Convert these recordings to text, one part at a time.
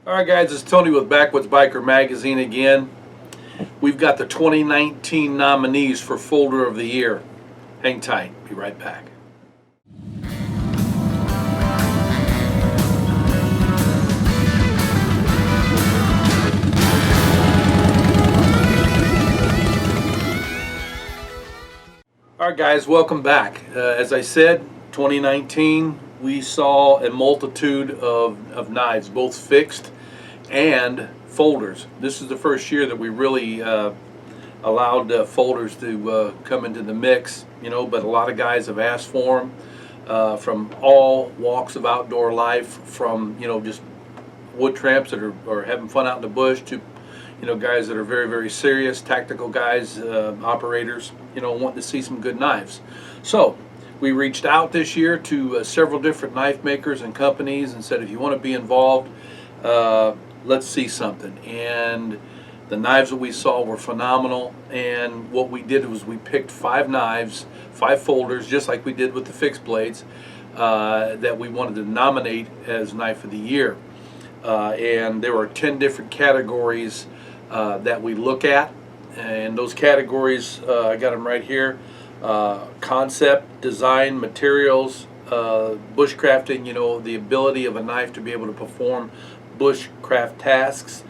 Alright guys, it's Tony with Backwoods Biker Magazine again. We've got the 2019 nominees for Folder of the Year. Hang tight, be right back. Alright guys, welcome back. As I said, 2019 we saw a multitude of knives, both fixed and folders. This is the first year that we really allowed folders to come into the mix, you know, but a lot of guys have asked for them from all walks of outdoor life, from, you know, just wood tramps that are having fun out in the bush to, you know, guys that are very, very serious, tactical guys, operators, you know, wanting to see some good knives. So we reached out this year to several different knife makers and companies and said, if you want to be involved, let's see something. And the knives that we saw were phenomenal, and what we did was we picked 5 knives, 5 folders, just like we did with the fixed blades, that we wanted to nominate as Knife of the Year. And there were 10 different categories that we look at, and those categories, I got them right here: concept, design, materials, bushcrafting, you know, the ability of a knife to be able to perform bushcraft tasks,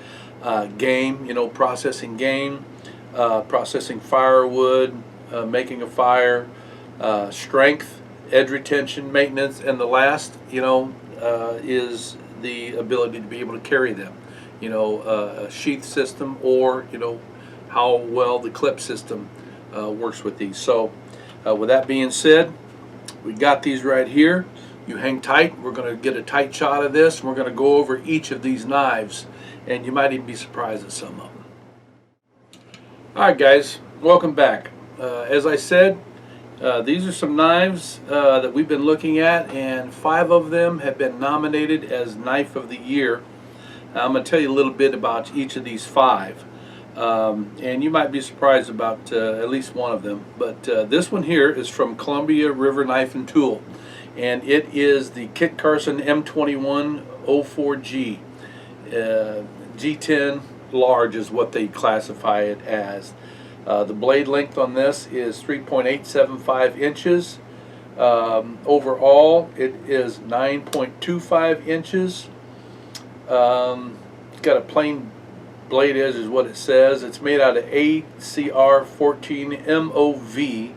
game, you know, processing game, processing firewood, making a fire, strength, edge retention, maintenance, and the last, you know, is the ability to be able to carry them, you know, a sheath system, or, you know, how well the clip system works with these. So with that being said, we got these right here. You hang tight. We're going to get a tight shot of this, and we're going to go over each of these knives, and you might even be surprised at some of them. Alright guys, welcome back. As I said, these are some knives that we've been looking at, and 5 of them have been nominated as Knife of the Year. I'm going to tell you a little bit about each of these 5. And you might be surprised about at least one of them. But this one here is from Columbia River Knife and Tool, and it is the Carson M21 04G. G10 large is what they classify it as. The blade length on this is 3.875 inches. Overall, it is 9.25 inches. It's got a plain blade edge, is what it says. It's made out of ACR 14 MOV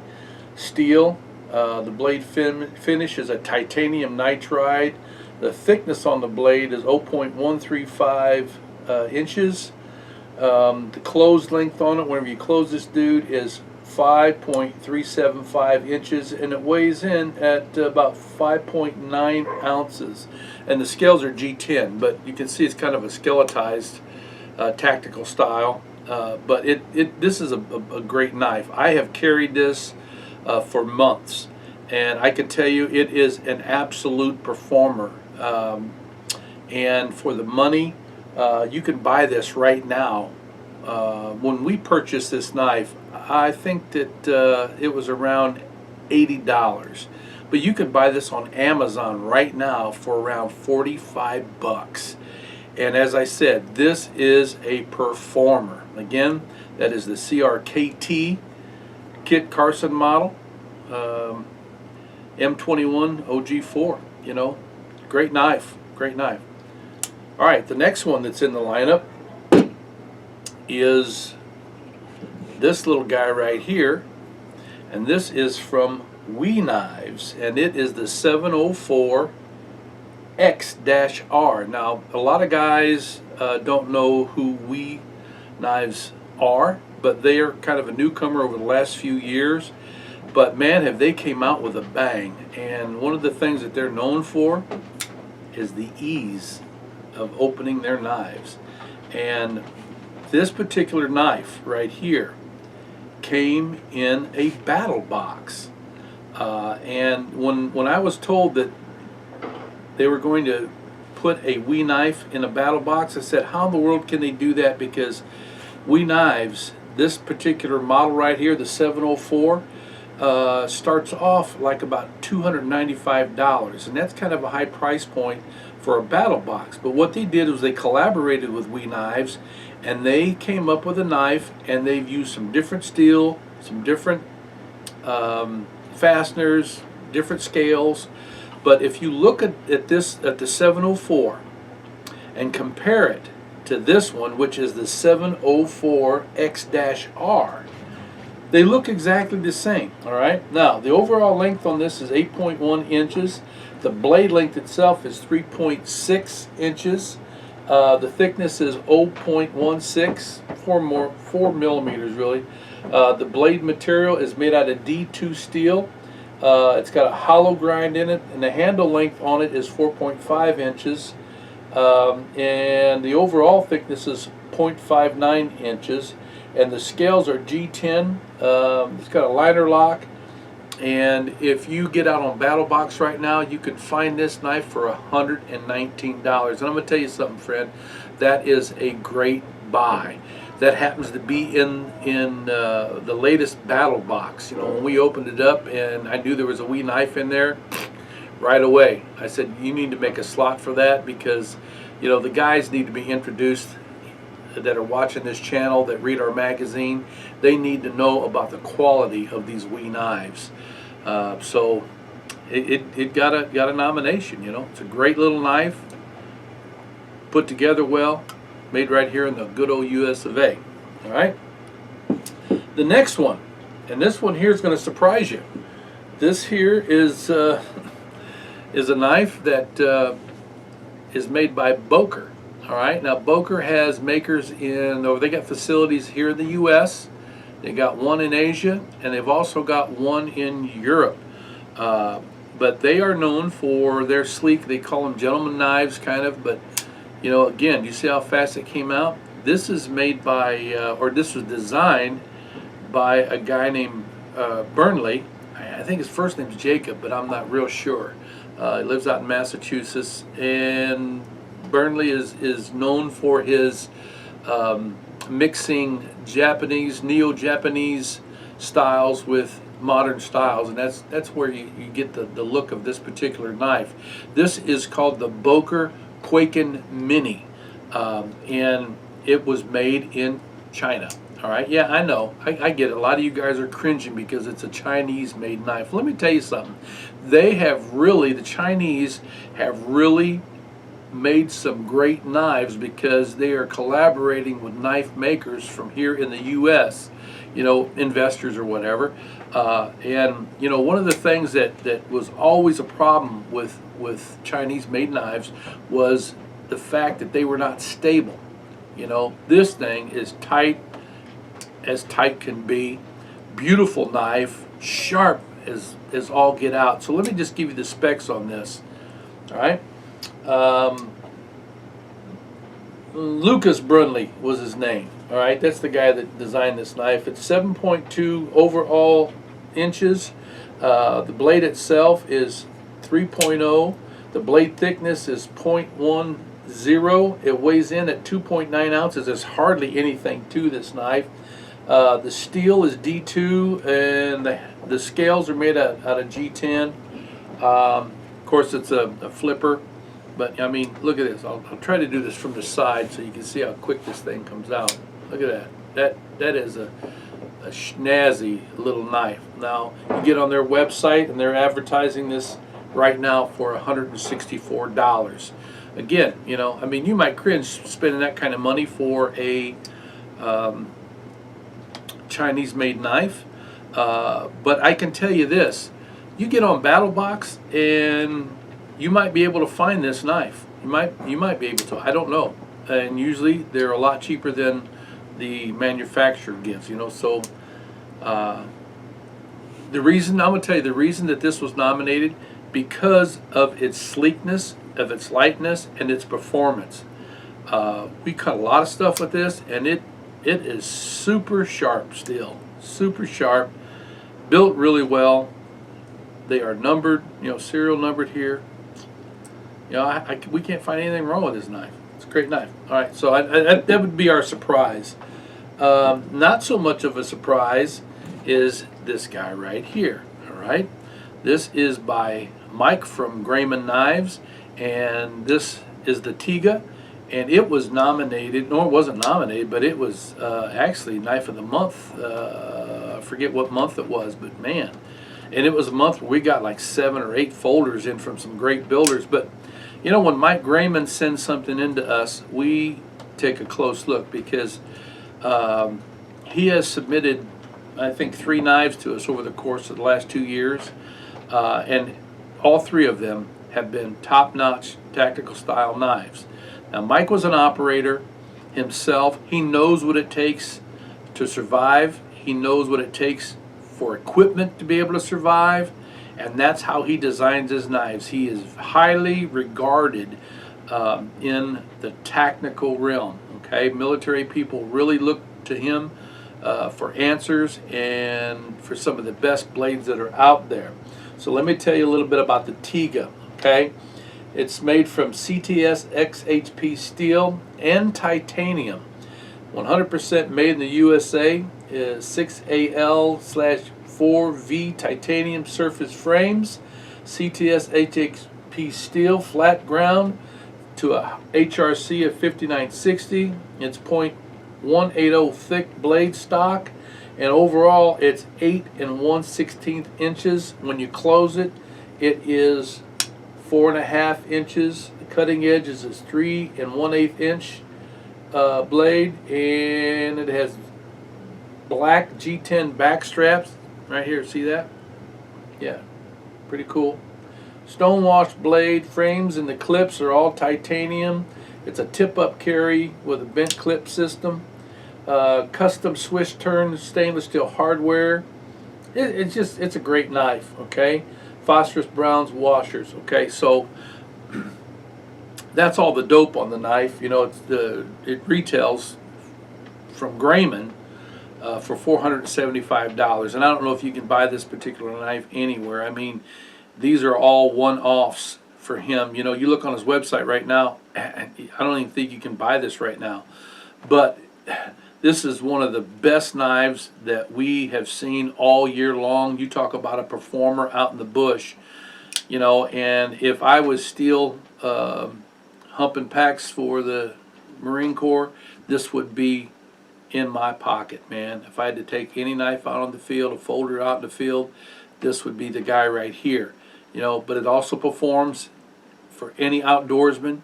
steel. The blade finish is a titanium nitride. The thickness on the blade is 0.135 inches. The closed length on it, whenever you close this dude, is 5.375 inches, and it weighs in at about 5.9 ounces. And the scales are G10, but you can see it's kind of a skeletized tactical style. But this is a great knife. I have carried this for months, and I can tell you it is an absolute performer. And for the money, you can buy this right now. When we purchased this knife, I think that it was around $80, but you can buy this on Amazon right now for around 45 bucks. And as I said, this is a performer. Again, that is the CRKT Kit Carson model, M21 OG4. You know, great knife, great knife. All right, the next one that's in the lineup is this little guy right here, and this is from WE Knives, and it is the 704 X-R. Now, a lot of guys don't know who WE Knives are, but they are kind of a newcomer over the last few years. But man, have they came out with a bang. And one of the things that they're known for is the ease of opening their knives. And this particular knife right here came in a battle box. And when I was told that they were going to put a WE knife in a battle box, I said, how in the world can they do that? Because WE Knives, this particular model right here, the 704, starts off like about $295, and that's kind of a high price point for a battle box. But what they did was they collaborated with We Knives, and they came up with a knife, and they've used some different steel, some different fasteners, different scales. But if you look at the 704 and compare it to this one, which is the 704 X-R, they look exactly the same. All right. Now the overall length on this is 8.1 inches. The blade length itself is 3.6 inches. The thickness is 0.16, 4 millimeters really. The blade material is made out of D2 steel. It's got a hollow grind in it, and the handle length on it is 4.5 inches. And the overall thickness is 0.59 inches. And the scales are G10. It's got a liner lock. And if you get out on BattleBox right now, you can find this knife for $119. And I'm going to tell you something, friend. That is a great buy. That happens to be in the latest BattleBox. You know, when we opened it up and I knew there was a wee knife in there, right away I said, you need to make a slot for that, because, you know, the guys need to be introduced that are watching this channel, that read our magazine. They need to know about the quality of these wee knives. So it got a nomination. You know, it's a great little knife, put together well, made right here in the good old US of A. All right. The next one, and this one here is going to surprise you. This here is a knife that is made by Boker. All right, now Boker has makers they got facilities here in the U.S., they got one in Asia, and they've also got one in Europe. But they are known for their sleek, they call them gentleman knives kind of, but you know, again, you see how fast it came out? This is made by, this was designed by a guy named Burnley. I think his first name's Jacob, but I'm not real sure. He lives out in Massachusetts, and Burnley is known for his mixing Japanese, neo-Japanese styles with modern styles, and that's where you get the look of this particular knife. This is called the Boker Kwaiken Mini, and it was made in China. All right, yeah, I know, I get it. A lot of you guys are cringing because it's a Chinese-made knife. Let me tell you something. The Chinese have really made some great knives because they are collaborating with knife makers from here in the U.S., you know, investors or whatever. And, you know, one of the things that was always a problem with Chinese-made knives was the fact that they were not stable. You know, this thing is tight as tight can be. Beautiful knife, sharp as all get out. So let me just give you the specs on this. All right. Lucas Brunley was his name. All right, that's the guy that designed this knife. It's 7.2 overall inches. The blade itself is 3.0. The blade thickness is 0.10. It weighs in at 2.9 ounces. There's hardly anything to this knife. The steel is D2, and the scales are made out of G10. Of course, it's a flipper. But I mean, look at this. I'll try to do this from the side so you can see how quick this thing comes out. Look at that. That is a snazzy little knife. Now, you get on their website and they're advertising this right now for $164. Again, you know, I mean, you might cringe spending that kind of money for a Chinese-made knife. But I can tell you this. You get on BattleBox and you might be able to find this knife. You might be able to. I don't know. And usually they're a lot cheaper than the manufacturer gives. You know, so I'm gonna tell you the reason that this was nominated, because of its sleekness, of its lightness, and its performance. We cut a lot of stuff with this, and it is super sharp still, super sharp, built really well. They are numbered, you know, serial numbered here. You know, we can't find anything wrong with this knife. It's a great knife. All right, so that would be our surprise. Not so much of a surprise is this guy right here. All right, this is by Mike from Greymon Knives, and this is the Tiga, and it was nominated. No, it wasn't nominated, but it was actually Knife of the Month. I forget what month it was, but man, and it was a month where we got like 7 or 8 folders in from some great builders. But you know, when Mike Greymon sends something into us, we take a close look, because he has submitted, I think, 3 knives to us over the course of the last 2 years, and all 3 of them have been top-notch tactical style knives. Now, Mike was an operator himself. He knows what it takes to survive. He knows what it takes for equipment to be able to survive, and that's how he designs his knives. He is highly regarded in the technical realm. Okay, military people really look to him for answers and for some of the best blades that are out there. So let me tell you a little bit about the Tiga. Okay, it's made from CTS XHP steel and titanium. 100% made in the USA. Is 6AL/4V titanium surface frames, CTS HHP steel, flat ground to a HRC of 5960. It's .180 thick blade stock, and overall it's 8 1/16 inches. When you close it, it is 4.5 inches. The cutting edge is a 3 1/8 inch blade, and it has black G10 back straps right here. See that? Yeah, pretty cool. Stonewashed blade. Frames and the clips are all titanium. It's a tip-up carry with a bent clip system. Custom Swiss turn stainless steel hardware. It's a great knife. Okay, phosphorus bronze washers. Okay, so that's all the dope on the knife. You know, it retails from Greymon for $475, and I don't know if you can buy this particular knife anywhere. I mean, these are all one-offs for him. You know, you look on his website right now, I don't even think you can buy this right now, but this is one of the best knives that we have seen all year long. You talk about a performer out in the bush, you know, and if I was still humping packs for the Marine Corps, this would be in my pocket, man. If I had to take any knife out on the field, a folder out in the field, this would be the guy right here. You know, but it also performs for any outdoorsman.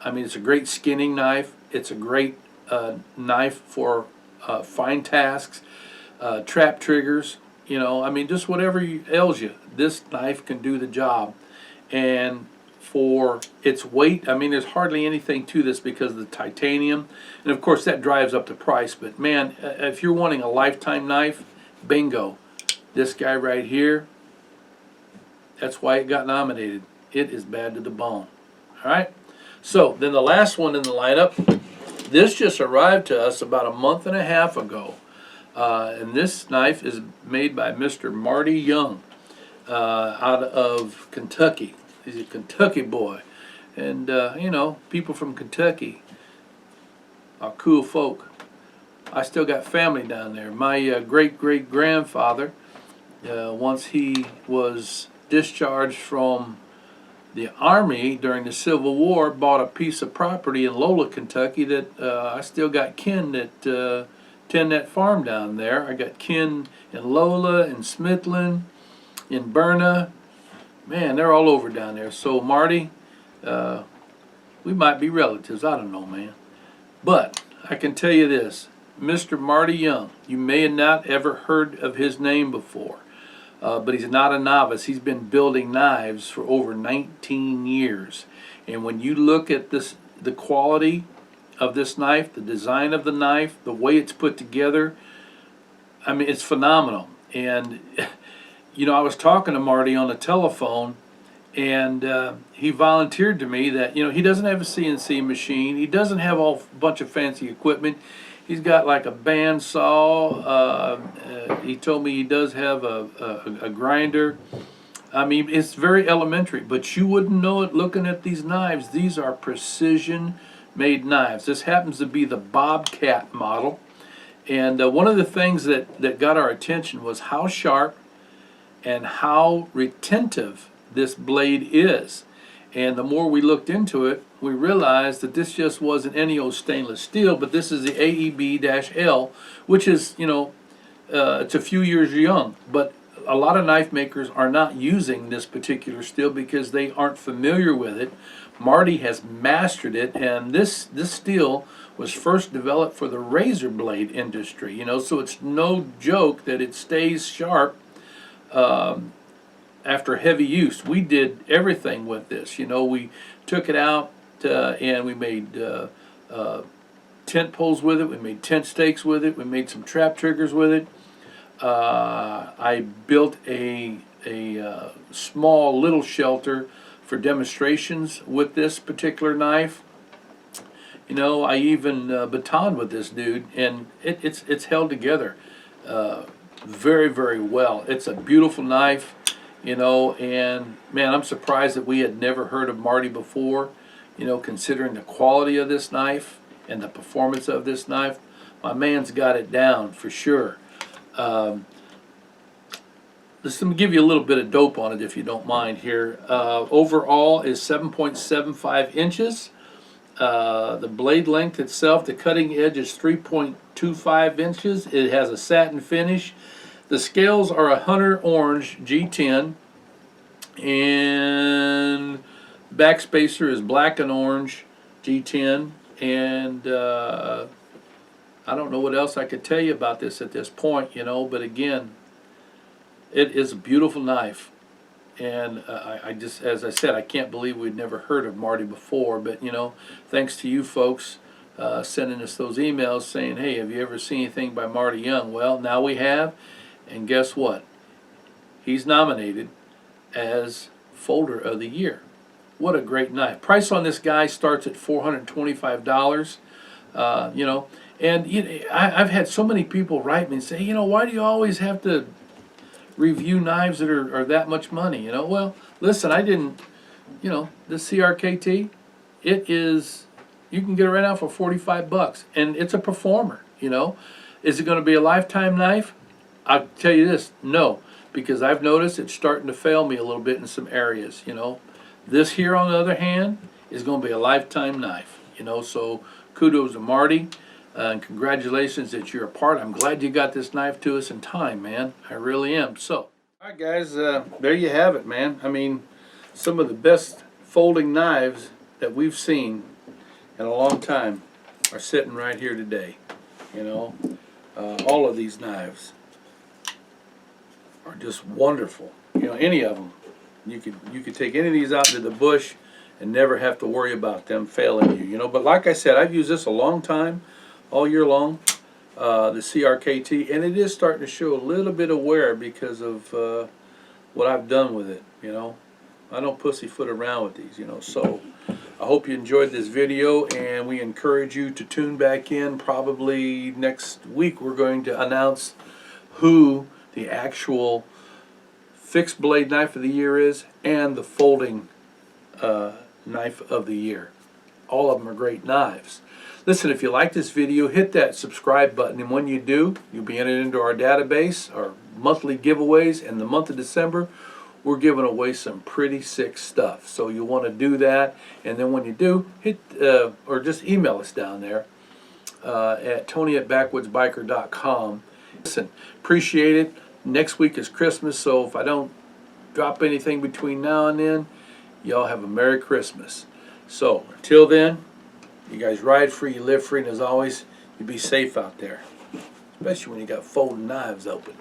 I mean, it's a great skinning knife. It's a great knife for fine tasks, trap triggers. You know, I mean, just whatever ails you, this knife can do the job. And for its weight, I mean, there's hardly anything to this because of the titanium, and of course that drives up the price. But man, if you're wanting a lifetime knife, bingo, this guy right here. That's why it got nominated. It is bad to the bone. All right. So then the last one in the lineup, this just arrived to us about a month and a half ago, and this knife is made by Mr. Marty Young out of Kentucky. He's a Kentucky boy, and you know, people from Kentucky are cool folk. I still got family down there. My great-great-grandfather, once he was discharged from the Army during the Civil War, bought a piece of property in Lola, Kentucky that I still got kin that tend that farm down there. I got kin in Lola, in Smithland, in Berna. Man, they're all over down there. So Marty, we might be relatives. I don't know, man. But I can tell you this, Mr. Marty Young, you may have not ever heard of his name before, but he's not a novice. He's been building knives for over 19 years. And when you look at this, the quality of this knife, the design of the knife, the way it's put together, I mean, it's phenomenal. And you know, I was talking to Marty on the telephone, and he volunteered to me that, you know, he doesn't have a CNC machine. He doesn't have a bunch of fancy equipment. He's got like a bandsaw. He told me he does have a grinder. I mean, it's very elementary, but you wouldn't know it looking at these knives. These are precision-made knives. This happens to be the Bobcat model. And one of the things that got our attention was how sharp and how retentive this blade is. And the more we looked into it, we realized that this just wasn't any old stainless steel, but this is the AEB-L, which is, it's a few years young. But a lot of knife makers are not using this particular steel because they aren't familiar with it. Marty has mastered it, and this steel was first developed for the razor blade industry, so it's no joke that it stays sharp after heavy use. We did everything with this. We took it out and we made tent poles with it. We made tent stakes with it. We made some trap triggers with it. I built a small little shelter for demonstrations with this particular knife. I even batoned with this dude, and it's held together very, very well. It's a beautiful knife. And man, I'm surprised that we had never heard of Marty before, considering the quality of this knife and the performance of this knife. My man's got it down for sure. Let me give you a little bit of dope on it if you don't mind here. Overall is 7.75 inches. The blade length itself, the cutting edge is 3.25 inches. It has a satin finish. The scales are a Hunter Orange G10, and back spacer is black and orange G10, and I don't know what else I could tell you about this at this point, but again, it is a beautiful knife, and I just, as I said, I can't believe we'd never heard of Marty before, but thanks to you folks sending us those emails saying, hey, have you ever seen anything by Marty Young? Well, now we have. And guess what? He's nominated as Folder of the Year. What a great knife. Price on this guy starts at $425. And I've had so many people write me and say, why do you always have to review knives that are that much money? Well, listen, I didn't, this CRKT, it is, you can get it right now for 45 bucks, and it's a performer. Is it going to be a lifetime knife? I'll tell you this, no, because I've noticed it's starting to fail me a little bit in some areas. This here, on the other hand, is going to be a lifetime knife. So kudos to Marty, and congratulations that you're a part. I'm glad you got this knife to us in time, man. I really am. So, all right, guys, there you have it, man. I mean, some of the best folding knives that we've seen in a long time are sitting right here today. All of these knives are just wonderful. Any of them, you could take any of these out into the bush and never have to worry about them failing you. But like I said, I've used this a long time, all year long, the CRKT, and it is starting to show a little bit of wear because of what I've done with it. I don't pussyfoot around with these. So I hope you enjoyed this video, and we encourage you to tune back in. Probably next week we're going to announce who the actual fixed blade knife of the year is, and the folding knife of the year. All of them are great knives. Listen, if you like this video, hit that subscribe button, and when you do, you'll be entered into our database, our monthly giveaways. In the month of December, we're giving away some pretty sick stuff, so you'll want to do that. And then when you do, hit or just email us down there at tony@backwoodsbiker.com. Listen, appreciate it. Next week is Christmas, so if I don't drop anything between now and then, y'all have a Merry Christmas. So until then, you guys ride free, you live free, and as always, you be safe out there, especially when you got folding knives open.